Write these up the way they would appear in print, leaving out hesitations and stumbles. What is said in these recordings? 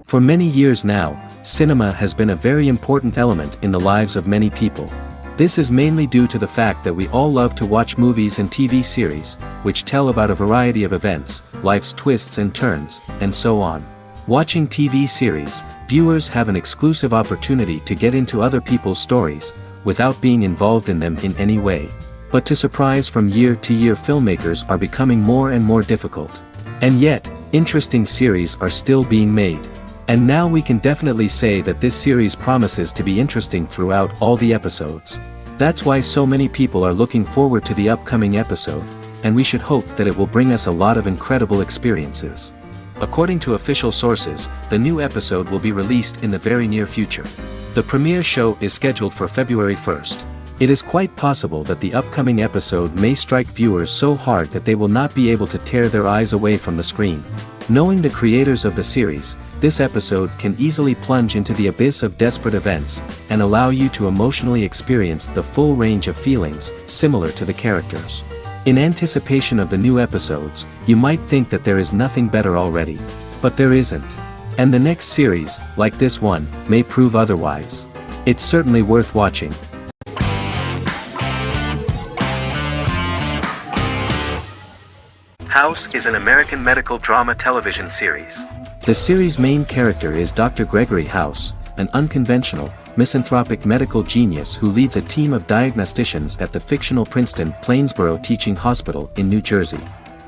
For many years now, cinema has been a very important element in the lives of many people. This is mainly due to the fact that we all love to watch movies and TV series, which tell about a variety of events, life's twists and turns, and so on. Watching TV series, viewers have an exclusive opportunity to get into other people's stories, without being involved in them in any way. But to surprise from year to year, filmmakers are becoming more and more difficult. And yet, interesting series are still being made. And now we can definitely say that this series promises to be interesting throughout all the episodes. That's why so many people are looking forward to the upcoming episode, and we should hope that it will bring us a lot of incredible experiences. According to official sources, the new episode will be released in the very near future. The premiere show is scheduled for February 1st. It is quite possible that the upcoming episode may strike viewers so hard that they will not be able to tear their eyes away from the screen. Knowing the creators of the series, this episode can easily plunge into the abyss of desperate events, and allow you to emotionally experience the full range of feelings, similar to the characters. In anticipation of the new episodes, you might think that there is nothing better already. But there isn't. And the next series, like this one, may prove otherwise. It's certainly worth watching. House is an American medical drama television series. The series' main character is Dr. Gregory House, an unconventional, misanthropic medical genius who leads a team of diagnosticians at the fictional Princeton Plainsboro Teaching Hospital in New Jersey.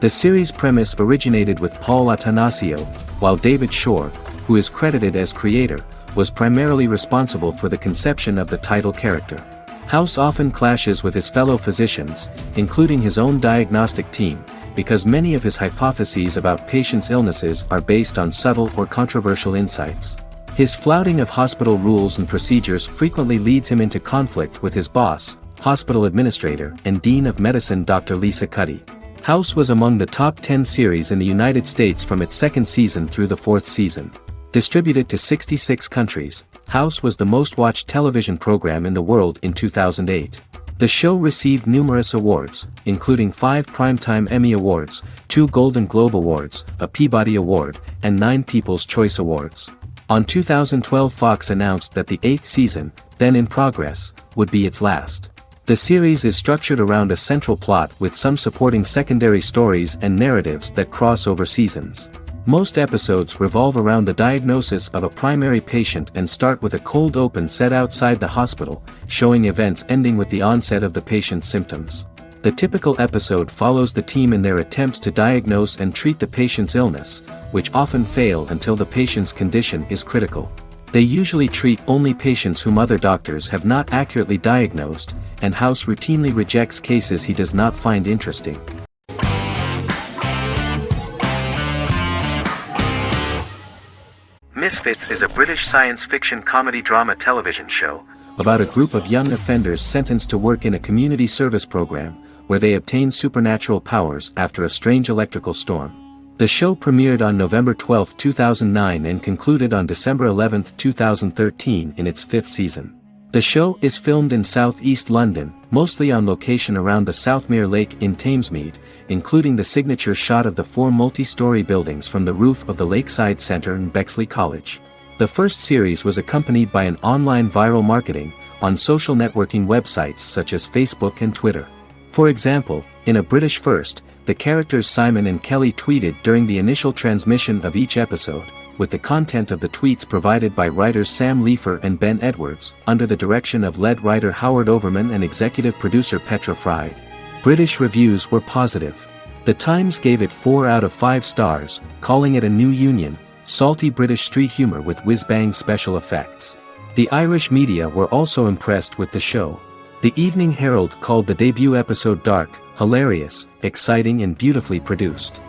The series' premise originated with Paul Attanasio, while David Shore, who is credited as creator, was primarily responsible for the conception of the title character. House often clashes with his fellow physicians, including his own diagnostic team, because many of his hypotheses about patients' illnesses are based on subtle or controversial insights. His flouting of hospital rules and procedures frequently leads him into conflict with his boss, hospital administrator and dean of medicine Dr. Lisa Cuddy. House was among the top 10 series in the United States from its second season through the fourth season. Distributed to 66 countries, House was the most watched television program in the world in 2008. The show received numerous awards, including 5 Primetime Emmy Awards, 2 Golden Globe Awards, a Peabody Award, and 9 People's Choice Awards. On 2012, Fox announced that the 8th season, then in progress, would be its last. The series is structured around a central plot with some supporting secondary stories and narratives that cross over seasons. Most episodes revolve around the diagnosis of a primary patient and start with a cold open set outside the hospital, showing events ending with the onset of the patient's symptoms. The typical episode follows the team in their attempts to diagnose and treat the patient's illness, which often fail until the patient's condition is critical. They usually treat only patients whom other doctors have not accurately diagnosed, and House routinely rejects cases he does not find interesting. Misfits is a British science fiction comedy drama television show about a group of young offenders sentenced to work in a community service program, where they obtain supernatural powers after a strange electrical storm. The show premiered on November 12, 2009 and concluded on December 11, 2013 in its 5th season. The show is filmed in southeast London, mostly on location around the Southmere Lake in Thamesmead, including the signature shot of the 4 multi-story buildings from the roof of the Lakeside Centre in Bexley College. The first series was accompanied by an online viral marketing on social networking websites such as Facebook and Twitter. For example, in a British first, the characters Simon and Kelly tweeted during the initial transmission of each episode, with the content of the tweets provided by writers Sam Leifer and Ben Edwards, under the direction of lead writer Howard Overman and executive producer Petra Fried. British reviews were positive. The Times gave it 4 out of 5 stars, calling it a new union, salty British street humour with whiz-bang special effects. The Irish media were also impressed with the show. The Evening Herald called the debut episode dark, hilarious, exciting and beautifully produced.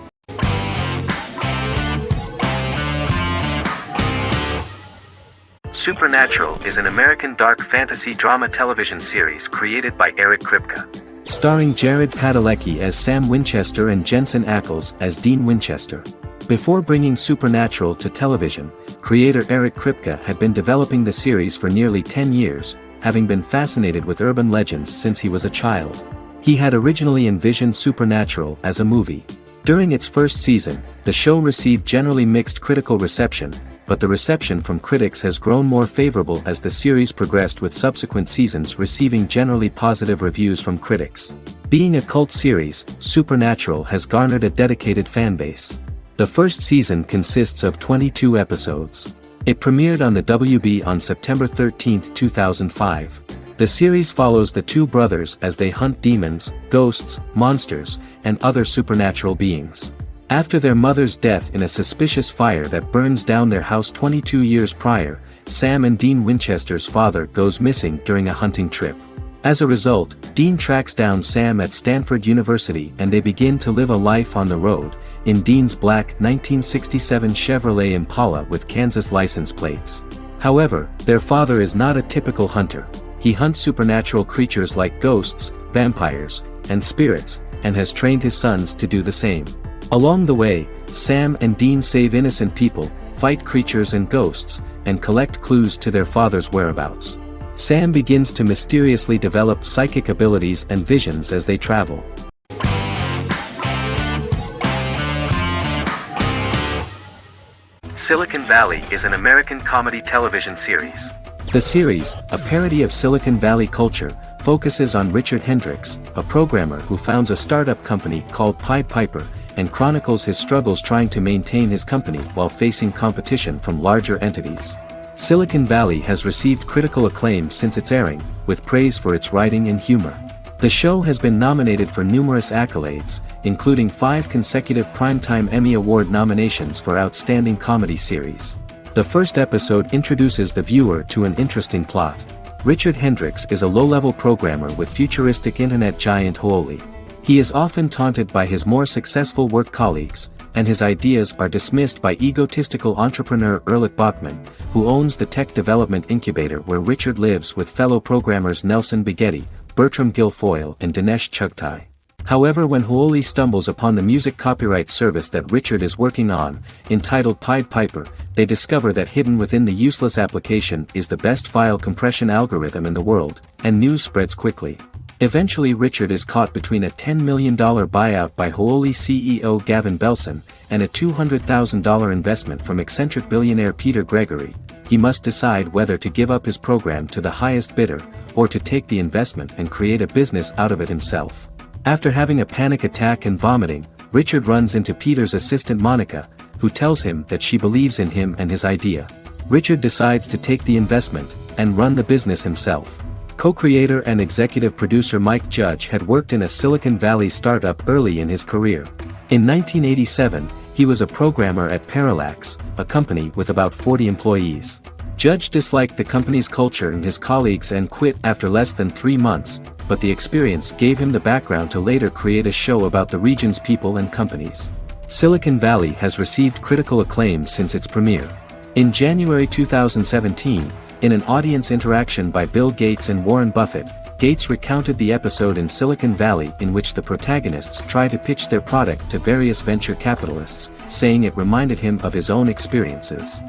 Supernatural is an American dark fantasy drama television series created by Eric Kripke. Starring Jared Padalecki as Sam Winchester and Jensen Ackles as Dean Winchester. Before bringing Supernatural to television, creator Eric Kripke had been developing the series for nearly 10 years, having been fascinated with urban legends since he was a child. He had originally envisioned Supernatural as a movie. During its first season, the show received generally mixed critical reception, but the reception from critics has grown more favorable as the series progressed, with subsequent seasons receiving generally positive reviews from critics. Being a cult series, Supernatural has garnered a dedicated fanbase. The first season consists of 22 episodes. It premiered on the WB on September 13, 2005. The series follows the two brothers as they hunt demons, ghosts, monsters, and other supernatural beings. After their mother's death in a suspicious fire that burns down their house 22 years prior, Sam and Dean Winchester's father goes missing during a hunting trip. As a result, Dean tracks down Sam at Stanford University and they begin to live a life on the road, in Dean's black 1967 Chevrolet Impala with Kansas license plates. However, their father is not a typical hunter. He hunts supernatural creatures like ghosts, vampires, and spirits, and has trained his sons to do the same. Along the way, Sam and Dean save innocent people, fight creatures and ghosts, and collect clues to their father's whereabouts. Sam begins to mysteriously develop psychic abilities and visions as they travel. Silicon Valley is an American comedy television series. The series, a parody of Silicon Valley culture, focuses on Richard Hendricks, a programmer who founds a startup company called Pied Piper, and chronicles his struggles trying to maintain his company while facing competition from larger entities. Silicon Valley has received critical acclaim since its airing, with praise for its writing and humor. The show has been nominated for numerous accolades, including 5 consecutive Primetime Emmy Award nominations for Outstanding Comedy Series. The first episode introduces the viewer to an interesting plot. Richard Hendricks is a low-level programmer with futuristic internet giant Huoli. He is often taunted by his more successful work colleagues, and his ideas are dismissed by egotistical entrepreneur Erlich Bachman, who owns the tech development incubator where Richard lives with fellow programmers Nelson Bighetti, Bertram Guilfoyle and Dinesh Chugtai. However, when Huoli stumbles upon the music copyright service that Richard is working on, entitled Pied Piper, they discover that hidden within the useless application is the best file compression algorithm in the world, and news spreads quickly. Eventually Richard is caught between a $10 million buyout by Huoli CEO Gavin Belson, and a $200,000 investment from eccentric billionaire Peter Gregory. He must decide whether to give up his program to the highest bidder, or to take the investment and create a business out of it himself. After having a panic attack and vomiting, Richard runs into Peter's assistant Monica, who tells him that she believes in him and his idea. Richard decides to take the investment, and run the business himself. Co-creator and executive producer Mike Judge had worked in a Silicon Valley startup early in his career. In 1987, he was a programmer at Parallax, a company with about 40 employees. Judge disliked the company's culture and his colleagues and quit after less than 3 months, but the experience gave him the background to later create a show about the region's people and companies. Silicon Valley has received critical acclaim since its premiere. In January 2017, in an audience interaction by Bill Gates and Warren Buffett, Gates recounted the episode in Silicon Valley in which the protagonists try to pitch their product to various venture capitalists, saying it reminded him of his own experiences.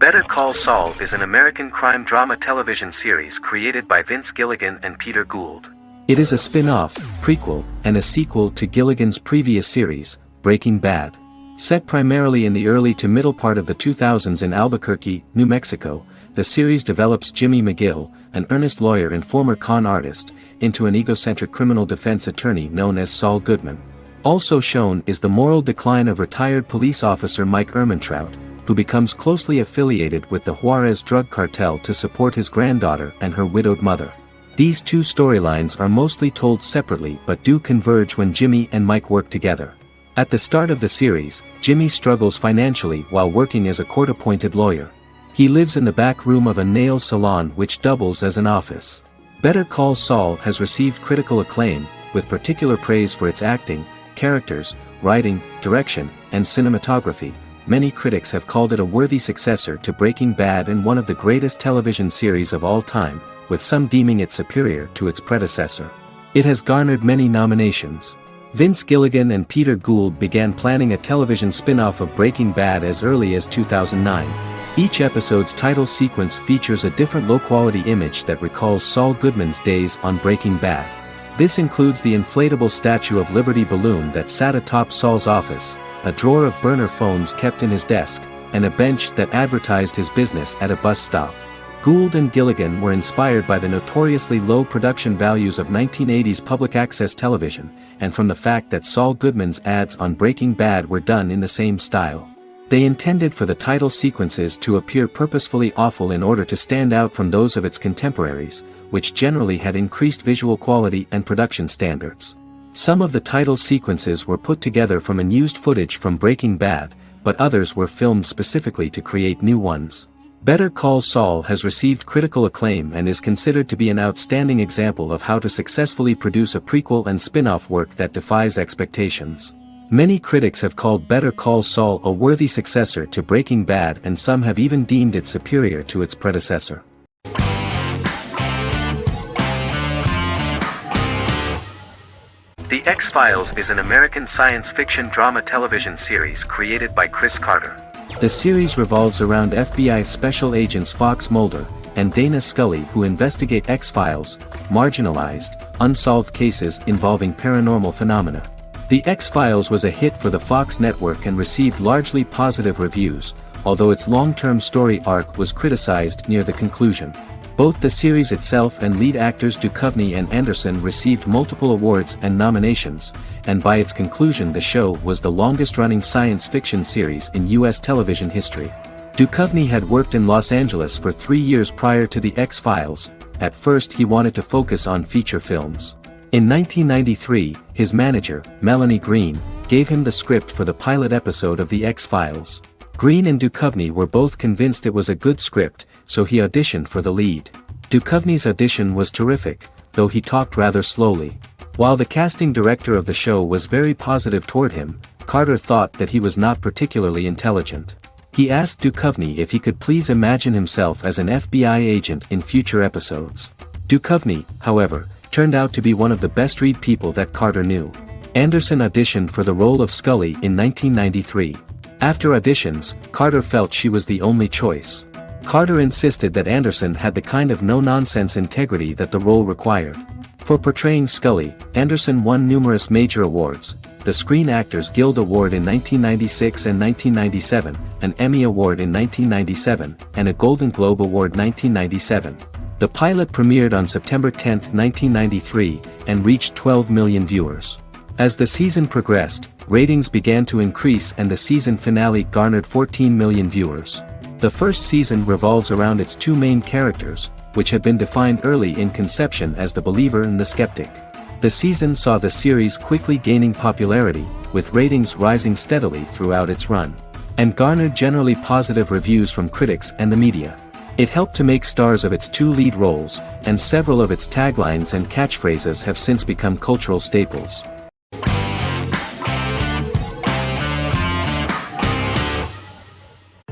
Better Call Saul is an American crime drama television series created by Vince Gilligan and Peter Gould. It is a spin-off, prequel, and a sequel to Gilligan's previous series, Breaking Bad. Set primarily in the early to middle part of the 2000s in Albuquerque, New Mexico, the series develops Jimmy McGill, an earnest lawyer and former con artist, into an egocentric criminal defense attorney known as Saul Goodman. Also shown is the moral decline of retired police officer Mike Ehrmantraut, who becomes closely affiliated with the Juarez drug cartel to support his granddaughter and her widowed mother. These two storylines are mostly told separately but do converge when Jimmy and Mike work together. At the start of the series, Jimmy struggles financially while working as a court-appointed lawyer. He lives in the back room of a nail salon which doubles as an office. Better Call Saul has received critical acclaim, with particular praise for its acting, characters, writing, direction, and cinematography. Many critics have called it a worthy successor to Breaking Bad and one of the greatest television series of all time, with some deeming it superior to its predecessor. It has garnered many nominations. Vince Gilligan and Peter Gould began planning a television spin-off of Breaking Bad as early as 2009. Each episode's title sequence features a different low-quality image that recalls Saul Goodman's days on Breaking Bad. This includes the inflatable Statue of Liberty balloon that sat atop Saul's office, a drawer of burner phones kept in his desk, and a bench that advertised his business at a bus stop. Gould and Gilligan were inspired by the notoriously low production values of 1980s public access television, and from the fact that Saul Goodman's ads on Breaking Bad were done in the same style. They intended for the title sequences to appear purposefully awful in order to stand out from those of its contemporaries, which generally had increased visual quality and production standards. Some of the title sequences were put together from unused footage from Breaking Bad, but others were filmed specifically to create new ones. Better Call Saul has received critical acclaim and is considered to be an outstanding example of how to successfully produce a prequel and spin-off work that defies expectations. Many critics have called Better Call Saul a worthy successor to Breaking Bad, and some have even deemed it superior to its predecessor. The X-Files is an American science fiction drama television series created by Chris Carter. The series revolves around FBI special agents Fox Mulder and Dana Scully, who investigate X-Files, marginalized, unsolved cases involving paranormal phenomena. The X-Files was a hit for the Fox network and received largely positive reviews, although its long-term story arc was criticized near the conclusion. Both the series itself and lead actors Duchovny and Anderson received multiple awards and nominations, and by its conclusion the show was the longest-running science fiction series in U.S. television history. Duchovny had worked in Los Angeles for 3 years prior to The X-Files. At first he wanted to focus on feature films. In 1993, his manager, Melanie Green, gave him the script for the pilot episode of The X-Files. Green and Duchovny were both convinced it was a good script, so he auditioned for the lead. Duchovny's audition was terrific, though he talked rather slowly. While the casting director of the show was very positive toward him, Carter thought that he was not particularly intelligent. He asked Duchovny if he could please imagine himself as an FBI agent in future episodes. Duchovny, however, turned out to be one of the best-read people that Carter knew. Anderson auditioned for the role of Scully in 1993. After auditions, Carter felt she was the only choice. Carter insisted that Anderson had the kind of no-nonsense integrity that the role required. For portraying Scully, Anderson won numerous major awards, the Screen Actors Guild Award in 1996 and 1997, an Emmy Award in 1997, and a Golden Globe Award 1997. The pilot premiered on September 10, 1993, and reached 12 million viewers. As the season progressed, ratings began to increase and the season finale garnered 14 million viewers. The first season revolves around its two main characters, which had been defined early in conception as the believer and the skeptic. The season saw the series quickly gaining popularity, with ratings rising steadily throughout its run, and garnered generally positive reviews from critics and the media. It helped to make stars of its two lead roles, and several of its taglines and catchphrases have since become cultural staples.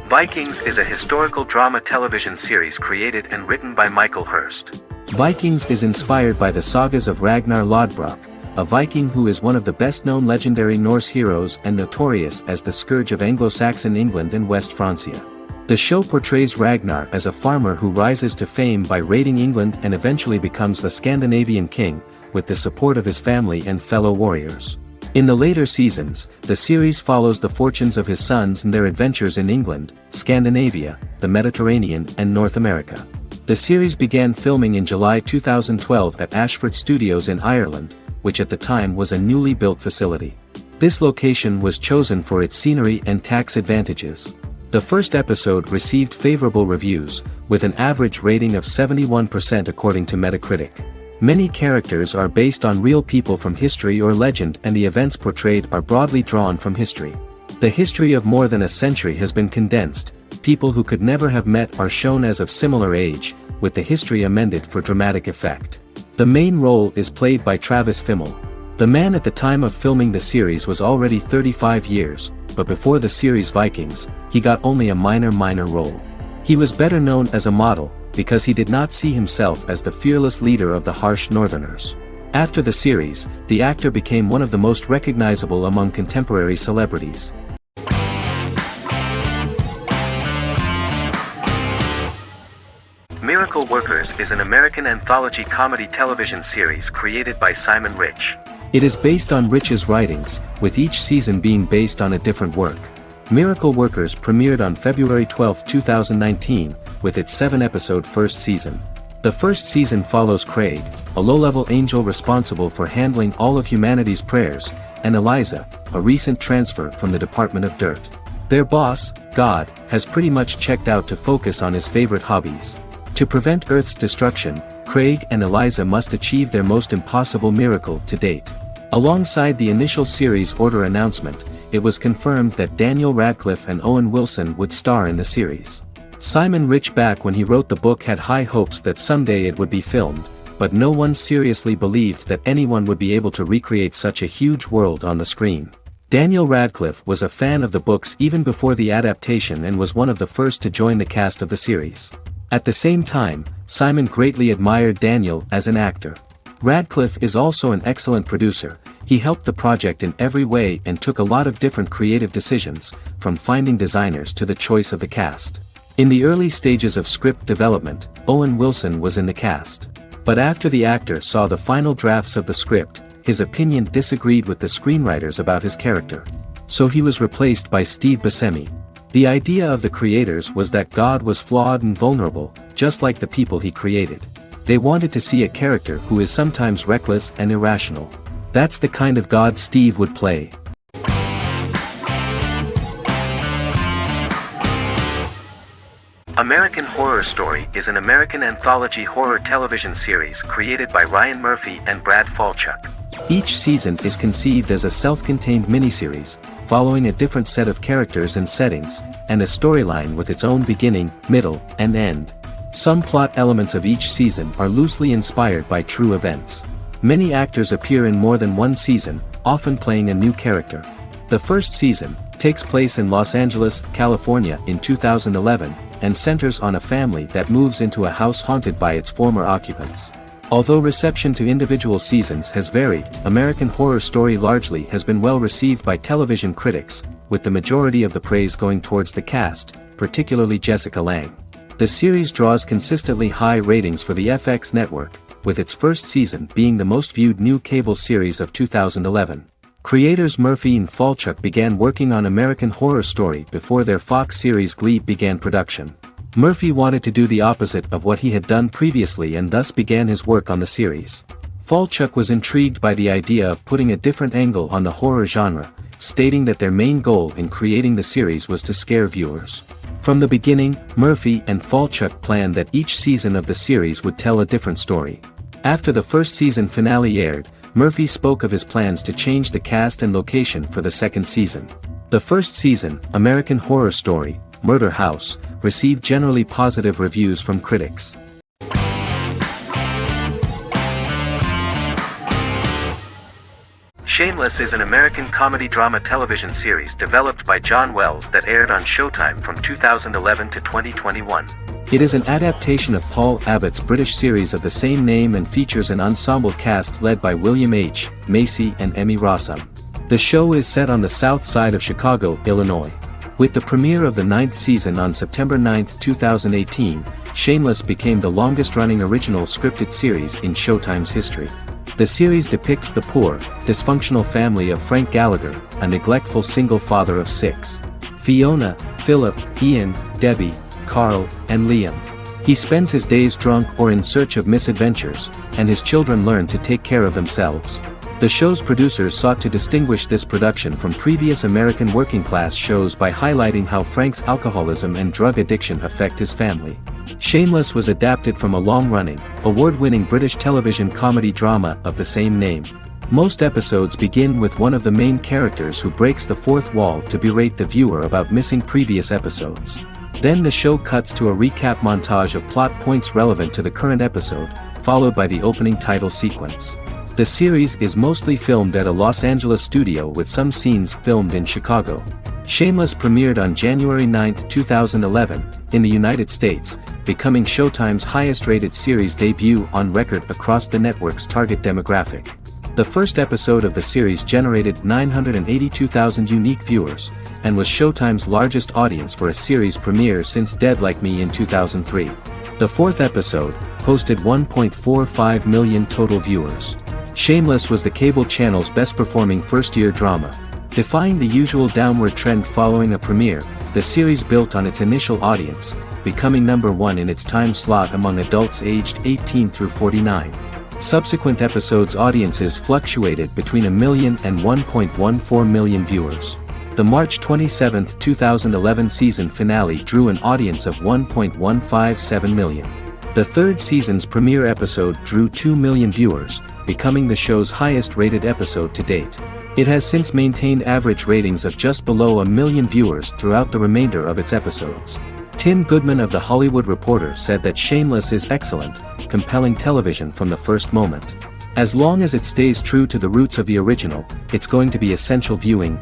Vikings is a historical drama television series created and written by Michael Hurst. Vikings is inspired by the sagas of Ragnar Lodbrok, a Viking who is one of the best-known legendary Norse heroes and notorious as the scourge of Anglo-Saxon England and West Francia. The show portrays Ragnar as a farmer who rises to fame by raiding England and eventually becomes the Scandinavian king, with the support of his family and fellow warriors. In the later seasons, the series follows the fortunes of his sons and their adventures in England, Scandinavia, the Mediterranean and North America. The series began filming in July 2012 at Ashford Studios in Ireland, which at the time was a newly built facility. This location was chosen for its scenery and tax advantages. The first episode received favorable reviews, with an average rating of 71% according to Metacritic. Many characters are based on real people from history or legend, and the events portrayed are broadly drawn from history. The history of more than a century has been condensed. People who could never have met are shown as of similar age, with the history amended for dramatic effect. The main role is played by Travis Fimmel. The man at the time of filming the series was already 35 years, but before the series Vikings, he got only a minor role. He was better known as a model, because he did not see himself as the fearless leader of the harsh Northerners. After the series, the actor became one of the most recognizable among contemporary celebrities. Miracle Workers is an American anthology comedy television series created by Simon Rich. It is based on Rich's writings, with each season being based on a different work. Miracle Workers premiered on February 12, 2019, with its 7-episode first season. The first season follows Craig, a low-level angel responsible for handling all of humanity's prayers, and Eliza, a recent transfer from the Department of Dirt. Their boss, God, has pretty much checked out to focus on his favorite hobbies. To prevent Earth's destruction, Craig and Eliza must achieve their most impossible miracle to date. Alongside the initial series order announcement, it was confirmed that Daniel Radcliffe and Owen Wilson would star in the series. Simon Rich back when he wrote the book had high hopes that someday it would be filmed, but no one seriously believed that anyone would be able to recreate such a huge world on the screen. Daniel Radcliffe was a fan of the books even before the adaptation and was one of the first to join the cast of the series. At the same time, Simon greatly admired Daniel as an actor. Radcliffe is also an excellent producer. He helped the project in every way and took a lot of different creative decisions, from finding designers to the choice of the cast. In the early stages of script development, Owen Wilson was in the cast. But after the actor saw the final drafts of the script, his opinion disagreed with the screenwriters about his character. So he was replaced by Steve Buscemi. The idea of the creators was that God was flawed and vulnerable, just like the people he created. They wanted to see a character who is sometimes reckless and irrational. That's the kind of God Steve would play. American Horror Story is an American anthology horror television series created by Ryan Murphy and Brad Falchuk. Each season is conceived as a self-contained miniseries, following a different set of characters and settings, and a storyline with its own beginning, middle, and end. Some plot elements of each season are loosely inspired by true events. Many actors appear in more than one season, often playing a new character. The first season takes place in Los Angeles, California in 2011, and centers on a family that moves into a house haunted by its former occupants. Although reception to individual seasons has varied, American Horror Story largely has been well received by television critics, with the majority of the praise going towards the cast, particularly Jessica Lange. The series draws consistently high ratings for the FX network, with its first season being the most viewed new cable series of 2011. Creators Murphy and Falchuk began working on American Horror Story before their Fox series Glee began production. Murphy wanted to do the opposite of what he had done previously and thus began his work on the series. Falchuk was intrigued by the idea of putting a different angle on the horror genre, stating that their main goal in creating the series was to scare viewers. From the beginning, Murphy and Falchuk planned that each season of the series would tell a different story. After the first season finale aired, Murphy spoke of his plans to change the cast and location for the second season. The first season, American Horror Story, Murder House, received generally positive reviews from critics. Shameless is an American comedy drama television series developed by John Wells that aired on Showtime from 2011 to 2021. It is an adaptation of Paul Abbott's British series of the same name and features an ensemble cast led by William H. Macy and Emmy Rossum. The show is set on the south side of Chicago, Illinois. With the premiere of the 9th season on September 9, 2018, Shameless became the longest-running original scripted series in Showtime's history. The series depicts the poor, dysfunctional family of Frank Gallagher, a neglectful single father of 6. Fiona, Philip, Ian, Debbie, Carl, and Liam. He spends his days drunk or in search of misadventures, and his children learn to take care of themselves. The show's producers sought to distinguish this production from previous American working-class shows by highlighting how Frank's alcoholism and drug addiction affect his family. Shameless was adapted from a long-running, award-winning British television comedy drama of the same name. Most episodes begin with one of the main characters who breaks the fourth wall to berate the viewer about missing previous episodes. Then the show cuts to a recap montage of plot points relevant to the current episode, followed by the opening title sequence. The series is mostly filmed at a Los Angeles studio with some scenes filmed in Chicago. Shameless premiered on January 9, 2011, in the United States, becoming Showtime's highest-rated series debut on record across the network's target demographic. The first episode of the series generated 982,000 unique viewers, and was Showtime's largest audience for a series premiere since Dead Like Me in 2003. The fourth episode posted 1.45 million total viewers. Shameless was the cable channel's best-performing first-year drama. Defying the usual downward trend following a premiere, the series built on its initial audience, becoming number one in its time slot among adults aged 18 through 49. Subsequent episodes' audiences fluctuated between 1 million and 1.14 million viewers. The March 27, 2011 season finale drew an audience of 1.157 million. The third season's premiere episode drew 2 million viewers, becoming the show's highest-rated episode to date. It has since maintained average ratings of just below 1 million viewers throughout the remainder of its episodes. Tim Goodman of The Hollywood Reporter said that Shameless is excellent, compelling television from the first moment. As long as it stays true to the roots of the original, it's going to be essential viewing.